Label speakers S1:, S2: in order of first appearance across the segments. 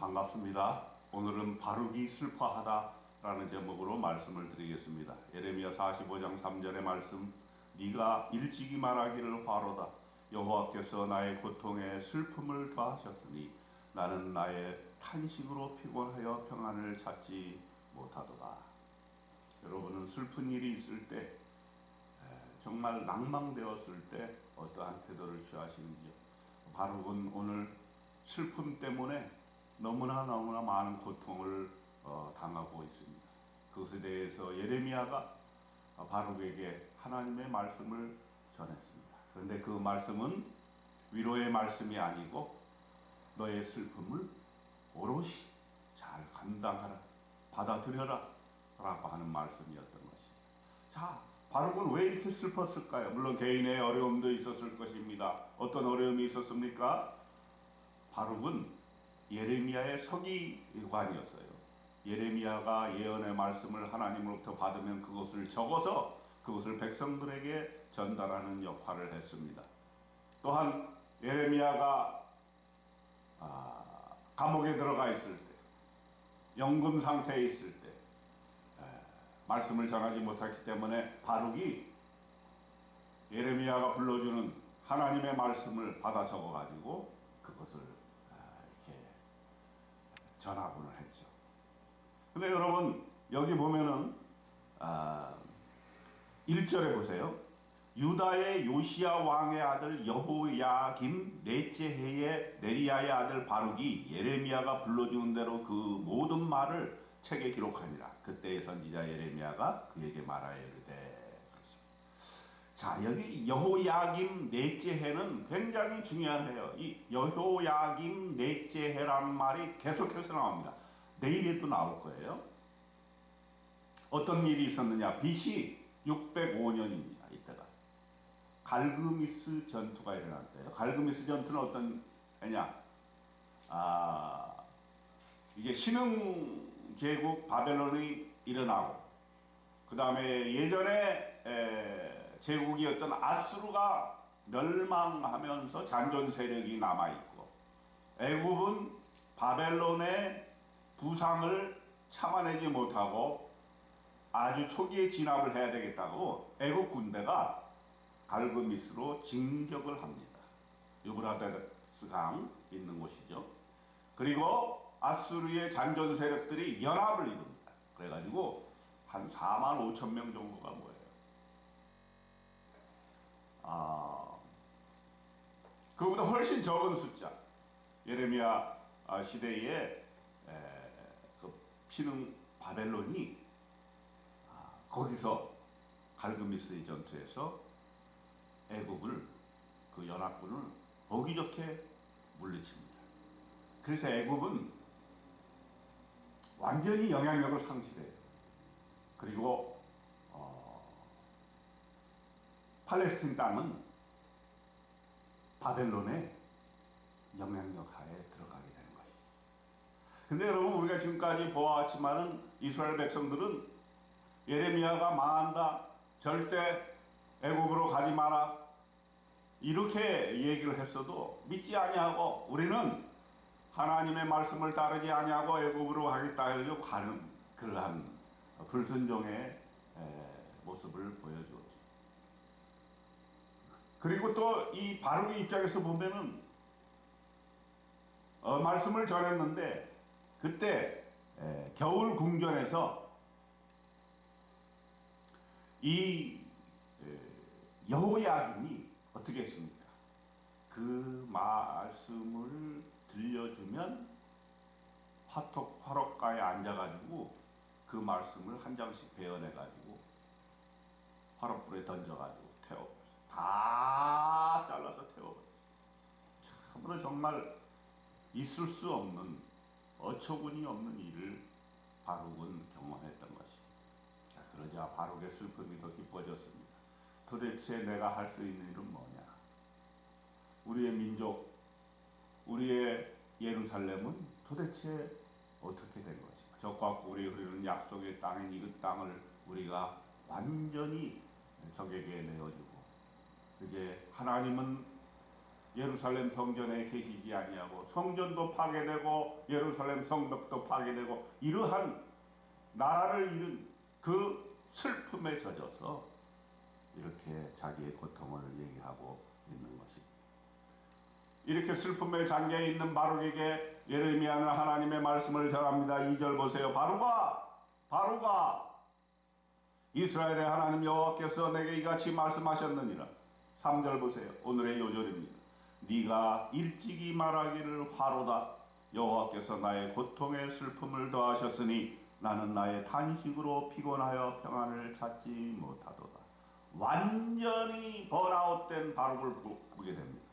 S1: 반갑습니다. 오늘은 바룩이 슬퍼하다라는 제목으로 말씀을 드리겠습니다. 예레미야 45장 3절의 말씀, 네가 일찍이 말하기를 화로다. 여호와께서 나의 고통에 슬픔을 더하셨으니 나는 나의 탄식으로 피곤하여 평안을 찾지 못하도다. 여러분은 슬픈 일이 있을 때, 정말 낭망되었을 때 어떠한 태도를 취하시는지요? 바룩은 오늘 슬픔 때문에 너무나 많은 고통을 당하고 있습니다. 그것에 대해서 예레미야가 바룩에게 하나님의 말씀을 전했습니다. 그런데 그 말씀은 위로의 말씀이 아니고 너의 슬픔을 오롯이 잘 감당하라, 받아들여라 라고 하는 말씀이었던 것입니다. 자, 바룩은 왜 이렇게 슬펐을까요? 물론 개인의 어려움도 있었을 것입니다. 어떤 어려움이 있었습니까? 바룩은 예레미야의 서기관이었어요. 예레미야가 예언의 말씀을 하나님으로부터 받으면 그것을 적어서 그것을 백성들에게 전달하는 역할을 했습니다. 또한 예레미야가 감옥에 들어가 있을 때, 연금 상태에 있을 때 말씀을 전하지 못했기 때문에 바룩이 예레미야가 불러주는 하나님의 말씀을 받아 적어가지고 그것을 이렇게 전하곤을 했죠. 근데 여러분 여기 보면은 1절에 보세요. 유다의 요시야 왕의 아들 여호야김 넷째 해에 네리야의 아들 바룩이 예레미야가 불러주는 대로 그 모든 말을 책에 기록하니라. 그때의 선지자 예레미야가 그에게 말하여 이르되. 자, 여기 여호야김 넷째 해는 굉장히 중요한 해요. 이 여호야김 넷째 해라는 말이 계속해서 나옵니다. 내일에도 나올 거예요. 어떤 일이 있었느냐? BC 605년입니다. 이때가 갈그미스 전투가 일어났대요. 갈그미스 전투는 어떤 해냐? 이게 신흥 제국 바벨론이 일어나고, 그 다음에 예전에 제국이었던 아수르가 멸망하면서 잔존 세력이 남아있고, 애굽은 바벨론의 부상을 참아내지 못하고 아주 초기에 진압을 해야 되겠다고 애굽 군대가 갈그미스로 진격을 합니다. 유브라데스 강 있는 곳이죠. 그리고 아수르의 잔존 세력들이 연합을 이룹니다. 그래가지고 한 4만 5천 명 정도가 모여요. 그보다 훨씬 적은 숫자, 예레미야 시대에 그 신흥 바벨론이 거기서 갈그미스의 전투에서 애국을, 그 연합군을 보기 좋게 물리칩니다. 그래서 애국은 완전히 영향력을 상실해요. 그리고 팔레스틴 땅은 바벨론의 영향력 하에 들어가게 되는 것이죠. 근데 여러분, 우리가 지금까지 보아왔지만은 이스라엘 백성들은 예레미야가 망한다, 절대 애굽으로 가지 마라, 이렇게 얘기를 했어도 믿지 아니하고, 우리는 하나님의 말씀을 따르지 아니하고 애굽으로 가겠다 해서 가는 그러한 불순종의 모습을 보여주었죠. 그리고 또 이 바룩의 입장에서 보면은 말씀을 전했는데, 그때 겨울 궁전에서 이 여호야김이 어떻게 했습니까? 그 말씀을 들려주면 화롯가에 앉아가지고 그 말씀을 한 장씩 베어내가지고 화롯불에 던져가지고 태워버렸어요. 다 잘라서 태워버렸어요. 참으로 정말 있을 수 없는, 어처구니 없는 일을 바룩은 경험했던 것입니다. 자, 그러자 바룩의 슬픔이 더 깊어졌습니다. 도대체 내가 할 수 있는 일은 뭐냐? 우리의 민족, 우리의 예루살렘은 도대체 어떻게 된 것인가? 적과 꿀이 흐르는 약속의 땅인 이 땅을 우리가 완전히 적에게 내어주고, 이제 하나님은 예루살렘 성전에 계시지 아니하고 성전도 파괴되고 예루살렘 성벽도 파괴되고 이러한 나라를 잃은 그 슬픔에 젖어서 이렇게 자기의 고통을 얘기하고 있는 것입니다. 이렇게 슬픔에 잠겨 있는 바룩에게 예레미야는 하나님의 말씀을 전합니다. 2절 보세요. 바룩아 이스라엘의 하나님 여호와께서 내게 이같이 말씀하셨느니라. 3절 보세요. 오늘의 요절입니다. 네가 일찍이 말하기를 화로다. 여호와께서 나의 고통에 슬픔을 더하셨으니 나는 나의 탄식으로 피곤하여 평안을 찾지 못하도다. 완전히 번아웃된 바룩을 보게 됩니다.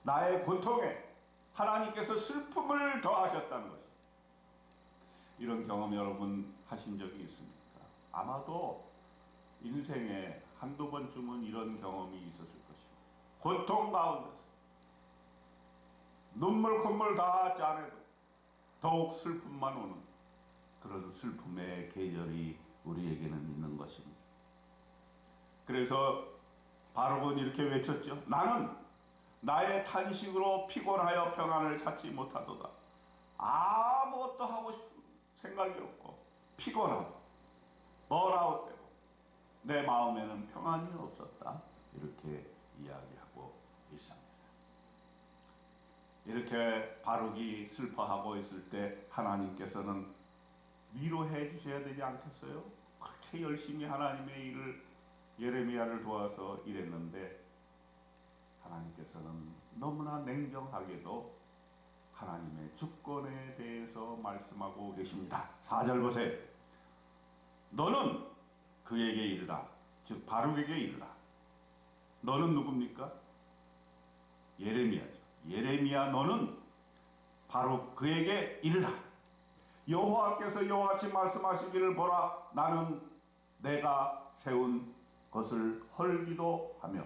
S1: 나의 고통에 하나님께서 슬픔을 더하셨다는 것입니다. 이런 경험 여러분 하신 적이 있습니까? 아마도 인생에 한두 번쯤은 이런 경험이 있었을 것입니다. 고통 가운데서 눈물 콧물 다 짜내도 더욱 슬픔만 오는 그런 슬픔의 계절이 우리에게는 있는 것입니다. 그래서 바룩은 이렇게 외쳤죠. 나는 나의 탄식으로 피곤하여 평안을 찾지 못하도다. 아무것도 하고 싶은 생각이 없고 피곤하고 번아웃되고 내 마음에는 평안이 없었다. 이렇게 이야기하고 있습니다. 이렇게 바룩이 슬퍼하고 있을 때 하나님께서는 위로해 주셔야 되지 않겠어요? 그렇게 열심히 하나님의 일을 예레미야를 도와서 일했는데 하나님께서는 너무나 냉정하게도 하나님의 주권에 대해서 말씀하고 계십니다. 4절 보세요. 너는 그에게 이르라. 즉 바룩에게 이르라. 너는 누굽니까? 예레미야죠. 예레미야 너는 바룩 그에게 이르라. 여호와께서 이와 같이 말씀하시기를 보라. 나는 내가 세운 것을 헐기도 하며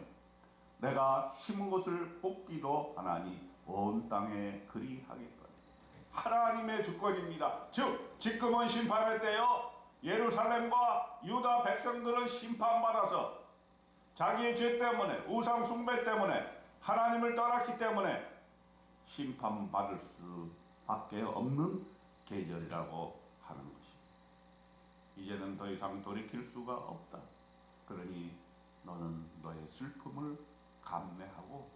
S1: 내가 심은 것을 뽑기도 하나니 온 땅에 그리하겠거니. 하나님의 주권입니다. 즉 지금은 심판의 때요. 예루살렘과 유다 백성들은 심판받아서 자기의 죄 때문에 우상 숭배 때문에 하나님을 떠났기 때문에 심판받을 수밖에 없는 계절이라고 하는 것입니다. 이제는 더 이상 돌이킬 수가 없다. 그러니 너는 너의 슬픔을 감내하고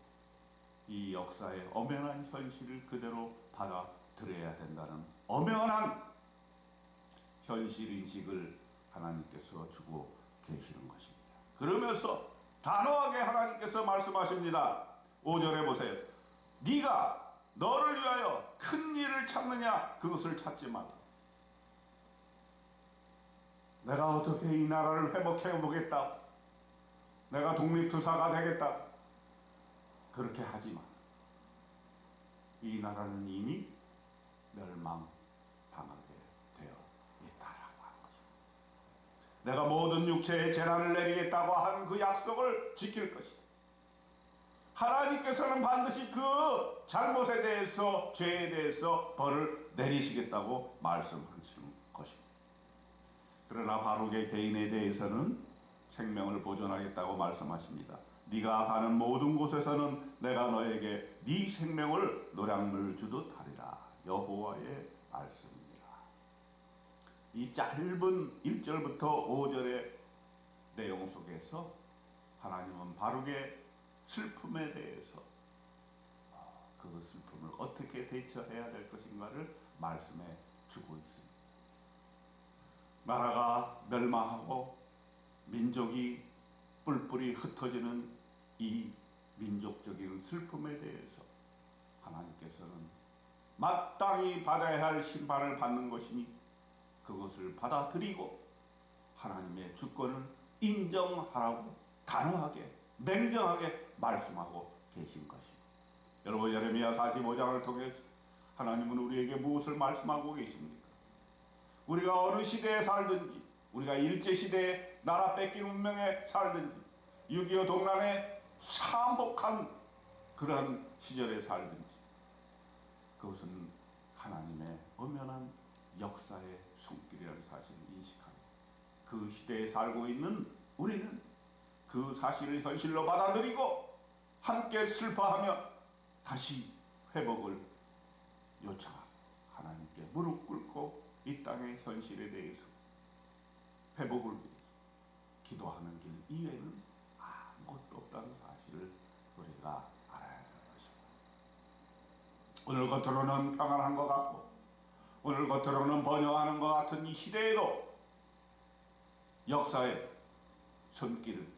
S1: 이 역사의 엄연한 현실을 그대로 받아들여야 된다는 엄연한 현실인식을 하나님께서 주고 계시는 것입니다. 그러면서 단호하게 하나님께서 말씀하십니다. 5절에 보세요. 네가 너를 위하여 큰 일을 찾느냐? 그것을 찾지 말라. 내가 어떻게 이 나라를 회복해 보겠다. 내가 독립투사가 되겠다. 그렇게 하지 마. 이 나라는 이미 멸망당하게 되어 있다라고 하는 것입니다. 내가 모든 육체에 재난을 내리겠다고 한 그 약속을 지킬 것이다. 하나님께서는 반드시 그 잘못에 대해서 죄에 대해서 벌을 내리시겠다고 말씀하시는 것입니다. 그러나 바룩의 개인에 대해서는 생명을 보존하겠다고 말씀하십니다. 네가 가는 모든 곳에서는 내가 너에게 네 생명을 노량물 주듯 하리라. 여호와의 말씀입니다. 이 짧은 1절부터 5절의 내용 속에서 하나님은 바룩의 슬픔에 대해서 그 슬픔을 어떻게 대처해야 될 것인가를 말씀해 주고 있습니다. 나라가 멸망하고 민족이 뿔뿔이 흩어지는 이 민족적인 슬픔에 대해서 하나님께서는 마땅히 받아야 할 심판을 받는 것이니 그것을 받아들이고 하나님의 주권을 인정하라고 단호하게 냉정하게 말씀하고 계신 것입니다. 여러분 예레미야 45장을 통해서 하나님은 우리에게 무엇을 말씀하고 계십니까? 우리가 어느 시대에 살든지 우리가 일제시대에 나라 뺏긴 운명에 살든지 6.25 동란에 참혹한 그러한 시절에 살든지 그것은 하나님의 엄연한 역사의 손길이라는 사실을 인식하고 그 시대에 살고 있는 우리는 그 사실을 현실로 받아들이고 함께 슬퍼하며 다시 회복을 요청하고 하나님께 무릎 꿇고 이 땅의 현실에 대해서 회복을 위해서 기도하는 길 이외에는 아무것도 없다는 사실을 우리가 알아야 되는 것입니다. 오늘 겉으로는 평안한 것 같고 오늘 겉으로는 번영하는 것 같은 이 시대에도 역사의 손길은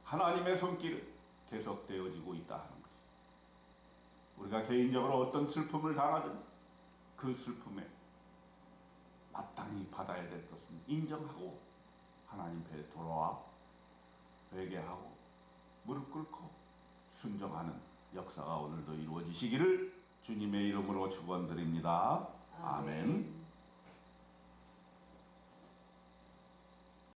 S1: 하나님의 손길은 계속되어지고 있다 하는 것입니다. 우리가 개인적으로 어떤 슬픔을 당하든 그 슬픔에 마땅히 받아야 될 것은 인정하고 하나님 배에 돌아와 회개하고 무릎 꿇고 순종하는 역사가 오늘도 이루어지시기를 주님의 이름으로 축원드립니다. 아멘.